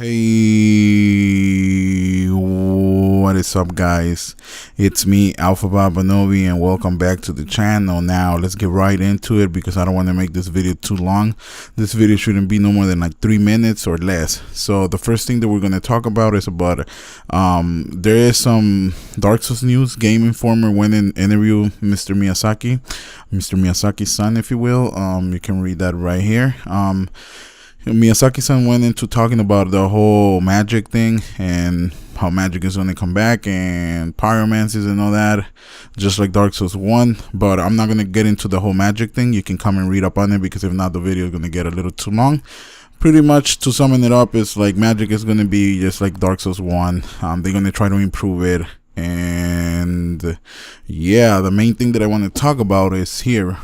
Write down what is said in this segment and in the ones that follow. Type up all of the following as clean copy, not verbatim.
Hey, what is up, guys? It's me, Alpha Babanovi, and welcome back to the channel. Now let's get right into it because I don't want to make this video too long. This video shouldn't be no more than like 3 minutes or less. So the first thing that we're going to talk about is about there is some Dark Souls news. Game Informer went and interviewed Mr. Miyazaki's son, if you will. You can read that right here. Miyazaki-san went into talking about the whole magic thing and how magic is going to come back and pyromancies and all that, just like Dark Souls 1. But I'm not going to get into the whole magic thing. You can come and read up on it because if not, the video is going to get a little too long. Pretty much, to sum it up, is like magic is going to be just like Dark Souls 1. They're going to try to improve it. And yeah, the main thing that I want to talk about is here.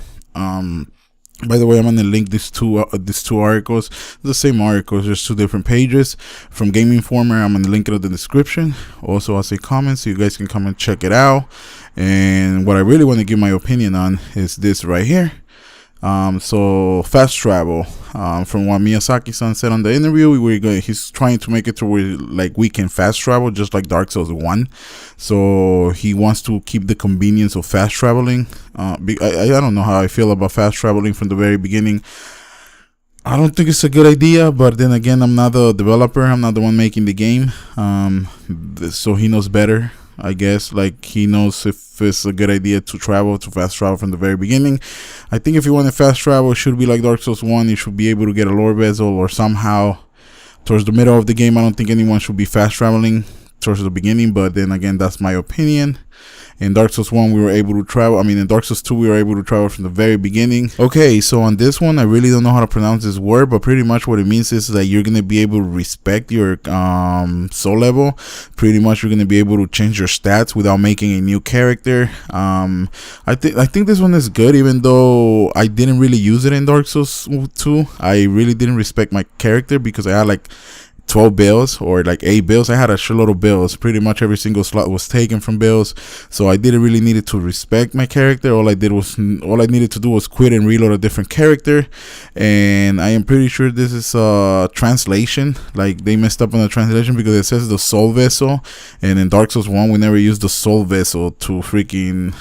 By the way, I'm going to link these two articles, the same articles, just two different pages from Game Informer. I'm going to link it in the description. Also, I'll say comments so you guys can come and check it out. And what I really want to give my opinion on is this right here. So fast travel, from what Miyazaki-san said on the interview, he's trying to make it to where like we can fast travel just like Dark Souls 1. So he wants to keep the convenience of fast traveling. I don't know how I feel about fast traveling from the very beginning. I don't think it's a good idea, but then again, I'm not the developer. I'm not the one making the game. So he knows better, I guess. Like, he knows if it's a good idea to fast travel from the very beginning. I think if you want to fast travel, it should be like Dark Souls 1. You should be able to get a lore vessel or somehow towards the middle of the game. I don't think anyone should be fast traveling towards the beginning, but then again, that's my opinion. In Dark Souls 1, we were able to travel. In Dark Souls 2, we were able to travel from the very beginning. Okay, so on this one, I really don't know how to pronounce this word, but pretty much what it means is that you're going to be able to respect your soul level. Pretty much, you're going to be able to change your stats without making a new character. I think this one is good, even though I didn't really use it in Dark Souls 2. I really didn't respect my character because I had like 12 bills or like 8 bills. I had a shitload of bills. Pretty much every single slot was taken from bills, so I didn't really need to respect my character. All I needed to do was quit and reload a different character. And I am pretty sure this is a translation. Like, they messed up on the translation because it says the soul vessel, and in Dark Souls 1 we never used the soul vessel to freaking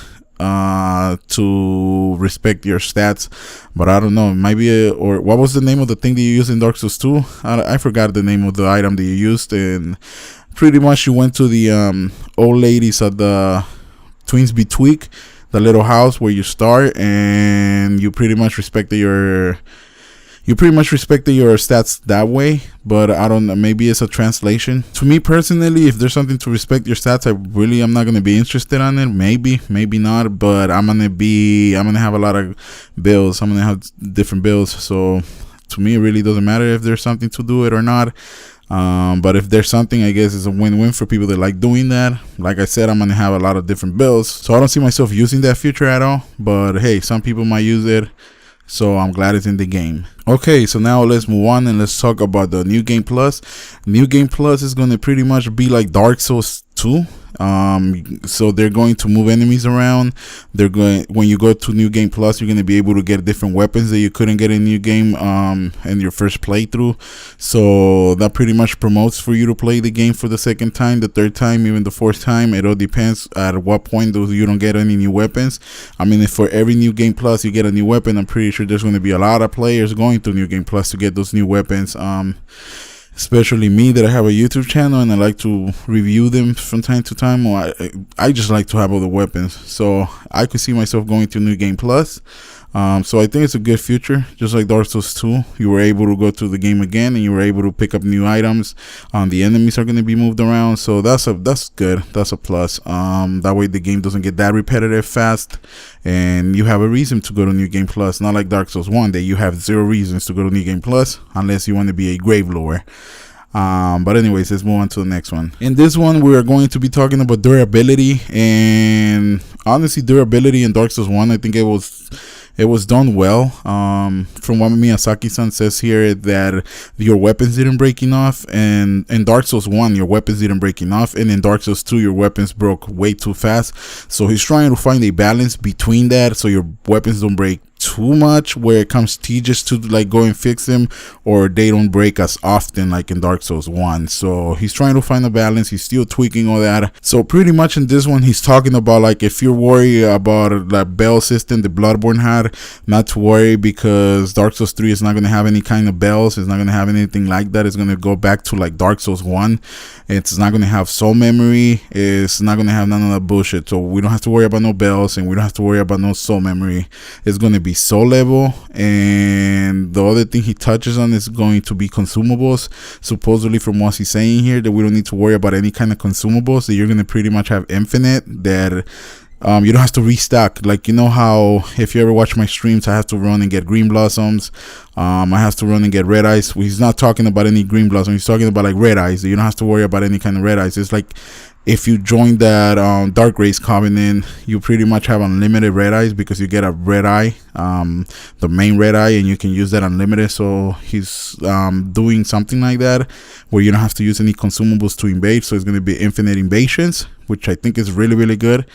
to respect your stats. But I don't know, maybe or what was the name of the thing that you used in Dark Souls 2? I forgot the name of the item that you used. And pretty much you went to the old ladies at the Twinsby Tweak, the little house where you start, and you pretty much respected your stats that way. But I don't know, maybe it's a translation. To me personally, if there's something to respect your stats, I'm not going to be interested on it. Maybe not, but I'm going to have a lot of bills. I'm going to have different bills. So to me, it really doesn't matter if there's something to do it or not. But if there's something, I guess it's a win-win for people that like doing that. Like I said, I'm going to have a lot of different bills. So I don't see myself using that feature at all. But hey, some people might use it, so I'm glad it's in the game. Okay, so now let's move on and let's talk about the New Game Plus. New Game Plus is going to pretty much be like Dark Souls 2. So they're going to move enemies around. When you go to New Game Plus, you're going to be able to get different weapons that you couldn't get in New Game in your first playthrough. So that pretty much promotes for you to play the game for the second time, the third time, even the fourth time. It all depends at what point you don't get any new weapons. If for every New Game Plus you get a new weapon, I'm pretty sure there's going to be a lot of players going to New Game Plus to get those new weapons. Especially me, that I have a YouTube channel and I like to review them from time to time. Or I just like to have all the weapons, so I could see myself going to New Game Plus. So I think it's a good future. Just like Dark Souls 2, you were able to go to the game again and you were able to pick up new items. The enemies are going to be moved around, so that's good. That's a plus. That way the game doesn't get that repetitive fast, and you have a reason to go to New Game Plus. Not like Dark Souls 1 that you have 0 reasons to go to New Game Plus unless you want to be a grave lord. But anyways, let's move on to the next one. In this one, we are going to be talking about durability. And honestly, durability in Dark Souls 1, I think it was done well. From what Miyazaki-san says here, that your weapons didn't break off, and in Dark Souls 1 your weapons didn't break off, and in Dark Souls 2 your weapons broke way too fast. So he's trying to find a balance between that, so your weapons don't break too too much where it comes teaches to like go and fix them, or they don't break as often like in Dark Souls 1. So he's trying to find a balance. He's still tweaking all that. So pretty much in this one, he's talking about like if you're worried about that bell system the Bloodborne had, not to worry, because Dark Souls 3 is not going to have any kind of bells. It's not going to have anything like that. It's going to go back to like Dark Souls 1. It's not going to have soul memory. It's not going to have none of that bullshit. So we don't have to worry about no bells, and we don't have to worry about no soul memory. It's going to be soul level. And the other thing he touches on is going to be consumables. Supposedly from what he's saying here, that we don't need to worry about any kind of consumables, that you're going to pretty much have infinite, that you don't have to restock. Like, you know how if you ever watch my streams, I have to run and get green blossoms, I have to run and get red eyes. He's not talking about any green blossoms. He's talking about like red eyes. You don't have to worry about any kind of red eyes. It's like if you join that Dark Race Covenant, you pretty much have unlimited red eyes, because you get a red eye, the main red eye, and you can use that unlimited. So he's doing something like that where you don't have to use any consumables to invade. So it's going to be infinite invasions, which I think is really, really good,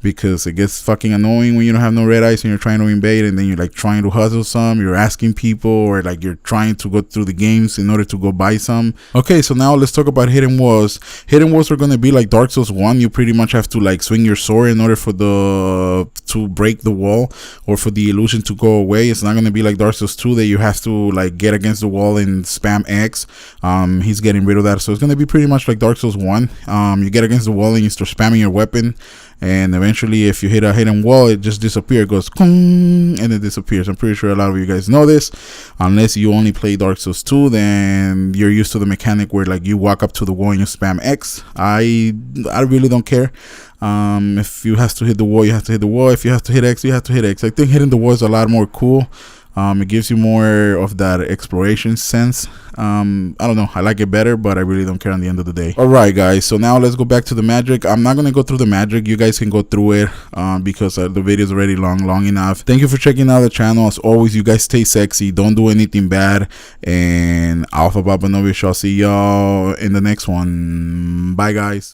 because it gets fucking annoying when you don't have no red eyes and you're trying to invade, and then you're like trying to hustle some, you're asking people, or like you're trying to go through the games in order to go buy some. Okay, so now let's talk about hidden walls. Hidden walls are going to be like Dark Souls 1. You pretty much have to like swing your sword in order for to break the wall, or for the illusion to go away. It's not going to be like Dark Souls 2 that you have to like get against the wall and spam X. He's getting rid of that. So it's going to be pretty much like Dark Souls 1. You get against the wall and you start spamming your weapon, and eventually if you hit a hidden wall, it just disappears. It goes and it disappears. I'm pretty sure a lot of you guys know this. Unless you only play Dark Souls 2, then you're used to the mechanic where like you walk up to the wall and you spam X. I really don't care. If you have to hit the wall, you have to hit the wall. If you have to hit X, you have to hit X. I think hitting the wall is a lot more cool. It gives you more of that exploration sense. I don't know, I like it better, but I really don't care on the end of the day. Alright guys, so now let's go back to the magic. I'm not gonna go through the magic. You guys can go through it because the video is already long enough. Thank you for checking out the channel. As always, you guys stay sexy, don't do anything bad, and Alpha Baba Novi shall see y'all in the next one. Bye guys.